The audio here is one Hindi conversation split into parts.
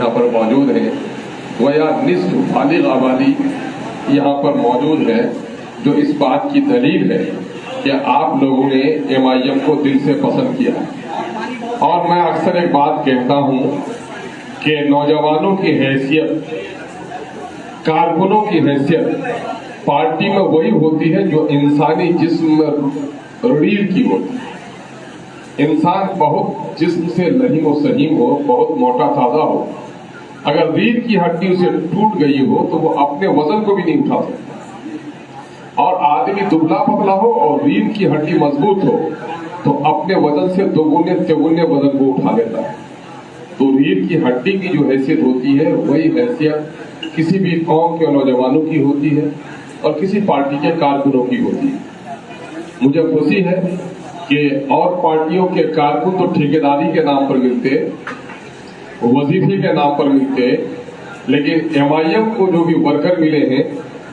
यहाँ पर मौजूद हैं, वया निस्फ बालिग आबादी यहाँ पर मौजूद है, जो इस बात की दलील है कि आप लोगों ने MIM को दिल से पसंद किया। और मैं अक्सर एक बात कहता हूँ कि नौजवानों की हैसियत, कारकुनों की हैसियत पार्टी में वही होती है जो इंसानी जिस्म रीढ़ की होती है। इंसान बहुत जिस्म से लहीम व सहीम हो, बहुत मोटा ताजा हो, अगर रीढ़ की हड्डी उसे टूट गई हो तो वो अपने वजन को भी नहीं उठा सकता। और आदमी दुबला पतला हो और रीढ़ की हड्डी मजबूत हो तो अपने वजन से दोगुने तिगुने वजन को उठा लेता है। तो रीढ़ की हड्डी की जो हैसियत होती है वही हैसियत किसी भी कौम के नौजवानों की होती है और किसी पार्टी के कारकुनों की होती है। मुझे खुशी है कि और पार्टियों के कारकुन तो ठेकेदारी के नाम पर मिलते, वजीफे के नाम पर मिलते, लेकिन MIM को जो भी वर्कर मिले हैं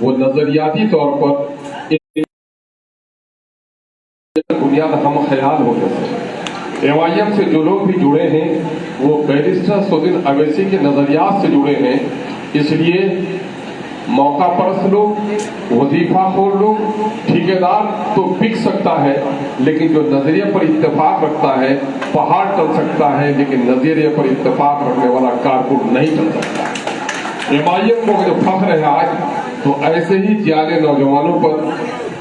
वो नजरियाती तौर पर बुनियाद हम ख्याल हो गए। MIM से जो लोग भी जुड़े हैं वो बैरिस्टर सौदीन अवैसी के नजरियात से जुड़े हैं, इसलिए मौका परस्त लोग, वजीफाखोर लोग, ठेकेदार तो बिक सकता है, लेकिन जो नजरिए पर इत्तेफाक रखता है, पहाड़ टल सकता है, लेकिन नजरिए पर इत्तेफाक रखने वाला कारकुन नहीं टल सकता। MIM को जो फख्र है आज, तो ऐसे ही जाले नौजवानों पर,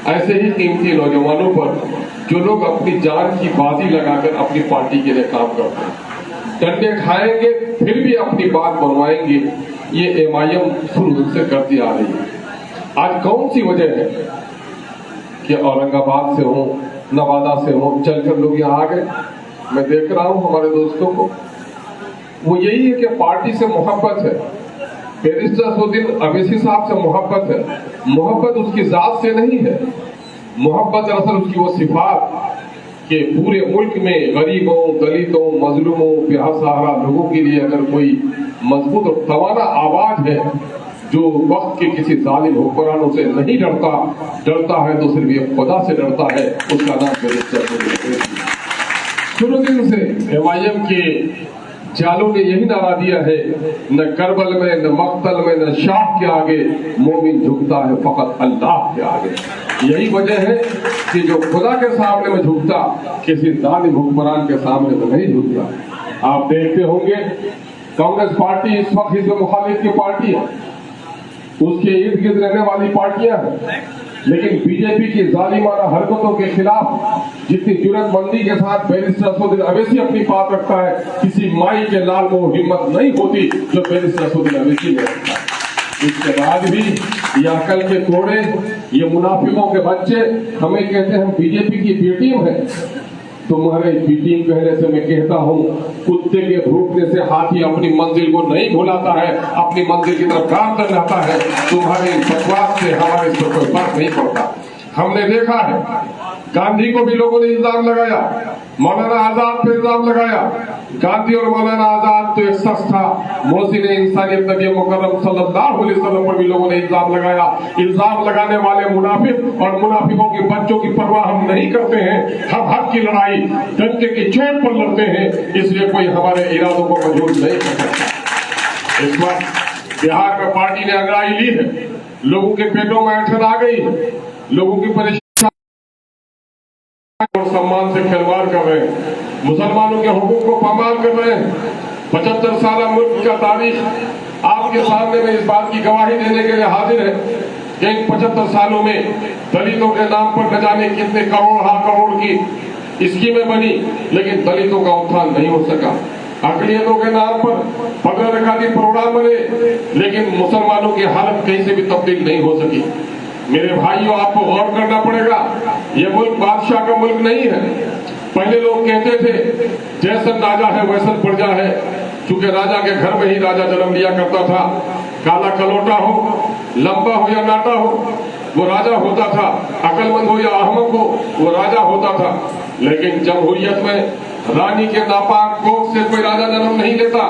ऐसे ही कीमती नौजवानों पर जो लोग अपनी जान की बाजी लगाकर अपनी पार्टी के लिए काम करते हैं, डंडे खाएंगे फिर भी अपनी बात बनवाएंगे, ये MIM शुरू से करती आ रही है। आज कौन सी वजह है कि औरंगाबाद से हो, नवादा से हो, चलकर लोग यहाँ आ गए? मैं देख रहा हूँ हमारे दोस्तों को, वो यही है कि पार्टी से मोहब्बत है, बैरिस्टर सौदीन अवैसी साहब से मोहब्बत है। मोहब्बत उसकी जात से नहीं है, मोहब्बत दरअसल उसकी वो सिफात कि पूरे मुल्क में गरीबों, दलितों, मजलूमों, बेसहारा लोगों के लिए अगर कोई मजबूत और तवाना आवाज है जो वक्त के किसी जालिम हुक्मरानों से नहीं डरता है तो सिर्फ ये खुदा से डरता है, उसका नाम बैरिस्टर। शुरू दिन से MIM के जालों ने यही नारा दिया है, न करबल में, न मक्तल में, न शाह के आगे मोमिन झुकता है फकत अल्लाह के आगे। यही वजह है कि जो खुदा के सामने में झुकता, किसी जालिम हुक्मरान के सामने में नहीं झुकता। आप देखते होंगे कांग्रेस पार्टी इस वक्त हिज़्ब मुखालिफ की पार्टी है, उसके इर्द गिर्द रहने वाली पार्टियां हैं, लेकिन बीजेपी की जालिमाना हरकतों के खिलाफ जितनी जुर्रतमंदी के साथ बैरिस्टर सौदीन अवैसी अपनी बात रखता है, किसी माई के लाल में वो हिम्मत नहीं होती जो बैरिस्टर सौदीन अवैसी ने रखता है। इसके बाद भी ये अकल के कोड़े, ये मुनाफिकों के बच्चे हमें कहते हैं हम बीजेपी की बी टीम है। तुम्हारे बी टीम कहने से मैं कहता हूँ, कुत्ते के भूखने से हाथी अपनी मंजिल को नहीं भुलाता है, अपनी मंजिल की तरफ गामजन रहता है। तुम्हारे बकवास से हमारे इस पर कोई फर्क नहीं पड़ता। हमने देखा है गांधी को भी लोगों ने इल्जाम लगाया, मौलाना आजाद पर इल्जाम लगाया। गांधी और मौलाना आजाद तो एक शख्स था, मोहसिन इंसानियत नबी मुकर्रम सल्लल्लाहु अलैहि वसल्लम पर भी लोगों ने इल्जाम लगाया। इल्जाम लगाने वाले मुनाफिक और मुनाफिकों के बच्चों की परवाह हम नहीं करते हैं। हम हक की लड़ाई डंके की चोट पर लड़ते हैं, इसलिए कोई हमारे इरादों को मजबूत नहीं कर सकता। इस वक्त बिहार में पार्टी ने अंगड़ाई ली है, लोगों के पेटों में ऐंठन आ गई है, लोगों की परेशानी और सम्मान से खिलवाड़ कर रहे हैं, मुसलमानों के हुकूक को पामाल कर रहे हैं। 75 साल मुल्क का तारीख आपके सामने में इस बात की गवाही देने के लिए हाजिर है कि इन 75 सालों में दलितों के नाम पर न जाने कितने करोड़ की स्कीमें बनी, लेकिन दलितों का उत्थान नहीं हो सका। अकलियतों के नाम पर पगड़ रखाती प्रोग्राम बने, लेकिन मुसलमानों की हालत कहीं से भी तब्दील नहीं हो सकी। मेरे भाइयों, आपको गौर करना पड़ेगा, ये मुल्क बादशाह का मुल्क नहीं है। पहले लोग कहते थे जैसन राजा है वैसन प्रजा है, चूंकि राजा के घर में ही राजा जन्म लिया करता था। काला कलोटा हो, लंबा हो या नाटा हो, वो राजा होता था। अकलमंद हो या अहमक हो, वो राजा होता था। लेकिन जमहूरियत में रानी के नापाक कोख से कोई राजा जन्म नहीं लेता,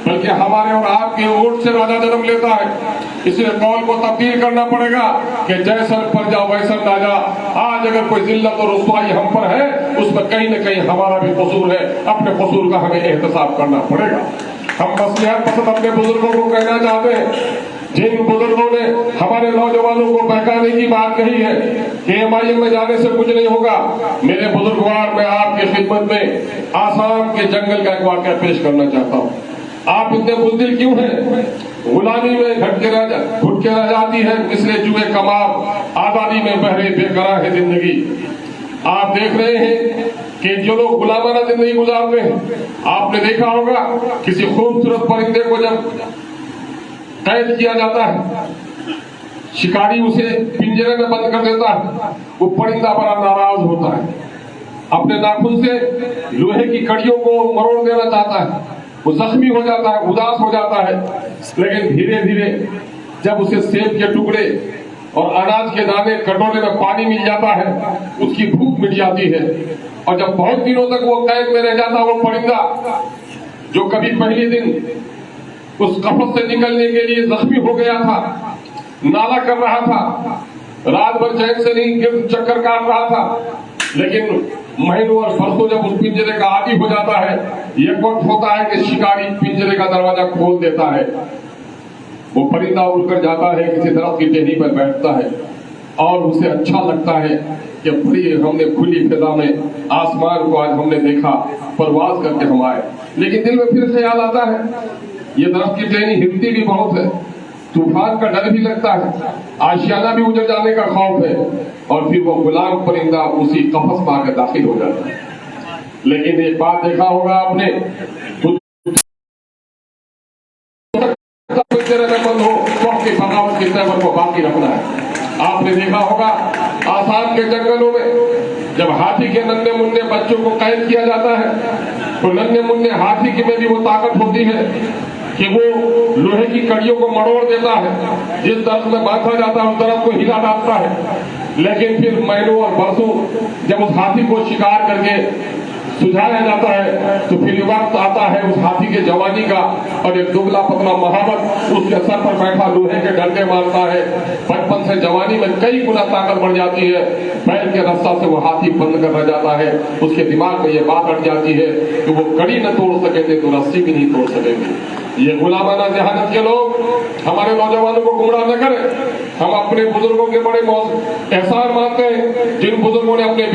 बल्कि हमारे और आपके वोट से राजा जन्म लेता है। इसलिए कौल को तब्दील करना पड़ेगा कि जैसन प्रजा वैसन राजा। आज अगर कोई जिल्लत और रुसवाई हम पर है, उसमें कहीं न कहीं हमारा भी कसूर है। अपने कसूर का हमें एहतसाब करना पड़ेगा। हम मसलिहत पसंद अपने बुजुर्गों को कहना चाहते हैं, जिन बुजुर्गों ने हमारे नौजवानों को बहकाने की बात कही है कि एमआईएम में जाने से कुछ नहीं होगा, मेरे बुजुर्गवार मैं आपकी खिदमत में आसाम के जंगल का एक वाकया पेश करना चाहता हूँ। आप इतने बुज़दिल क्यों हैं? गुलामी में घुट के रह जाती है मिसले जुए कमाब, आजादी में बहरे बेकरार है जिंदगी। आप देख रहे हैं कि जो लोग गुलामाना जिंदगी गुजार रहे हैं, आपने देखा होगा किसी खूबसूरत परिंदे को जब कैद किया जाता है, शिकारी उसे पिंजरे में बंद कर देता है, वो परिंदा बड़ा नाराज होता है, अपने नाखून से लोहे की कड़ियों को मरोड़ देना चाहता है, वो जख्मी हो जाता है, उदास हो जाता है। लेकिन धीरे धीरे जब उसे सेब के टुकड़े और अनाज के दाने कटोरे में पानी मिल जाता है, उसकी भूख मिट जाती है। और जब बहुत दिनों तक वो कैद में रह जाता, वो परिंदा जो कभी पहले दिन उस कफस से निकलने के लिए जख्मी हो गया था, नाला कर रहा था, रात भर चैन से नहीं गिर चक्कर काट रहा था, लेकिन महीनों और बरसों जब उस पिंजरे का आदी हो जाता है, एक वक्त होता है कि शिकारी पिंजरे का दरवाजा खोल देता है, वो परिंदा उड़कर जाता है, किसी दरख्त की टहनी पर बैठता है और उसे अच्छा लगता है कि बड़ी हमने खुली फिजा में आसमान को आज हमने देखा, परवाज करके हम आए। लेकिन दिल में फिर ख्याल आता है, ये दरख्त की टहनी हिलती भी बहुत है, तूफान का डर भी लगता है, आशियाना भी उजड़ जाने का खौफ है, और फिर वो गुलाम परिंदा उसी कफस में आकर दाखिल हो जाता है। लेकिन एक बात देखा होगा आपने, बंद हो वक्त की बगावत के तैवर को बाकी रखना है। आपने देखा होगा आसाम के जंगलों में जब हाथी के नन्हे मुन्ने बच्चों को कैद किया जाता है, तो नन्हे मुन्ने हाथी की में भी वो ताकत होती है कि वो लोहे की कड़ियों को मरोड़ देता है, जिस दरख्त में बांधा जाता है उस दरख्त को हिला डालता है। लेकिन फिर महीनों और बरसों जब उस हाथी को शिकार करके सुझाया जाता है, तो फिर वक्त आता है उस हाथी के जवानी का, और एक दुबला पतला महावत उसके सर पर बैठा लोहे के डंडे मारता है। बचपन से जवानी में कई गुना ताकत बढ़ जाती है, बैल के रास्ता से वो हाथी बंद कर रह जाता है, उसके दिमाग में ये बात अट जाती है कि वो कड़ी न तोड़ सकेंगे तो रस्सी भी नहीं तोड़ सकेंगे। ये गुलामाना जहानत के लोग हमारे नौजवानों को गुमराह न करें। हम अपने बुजुर्गों के बड़े एहसान मानते हैं, जिन बुजुर्गों ने अपने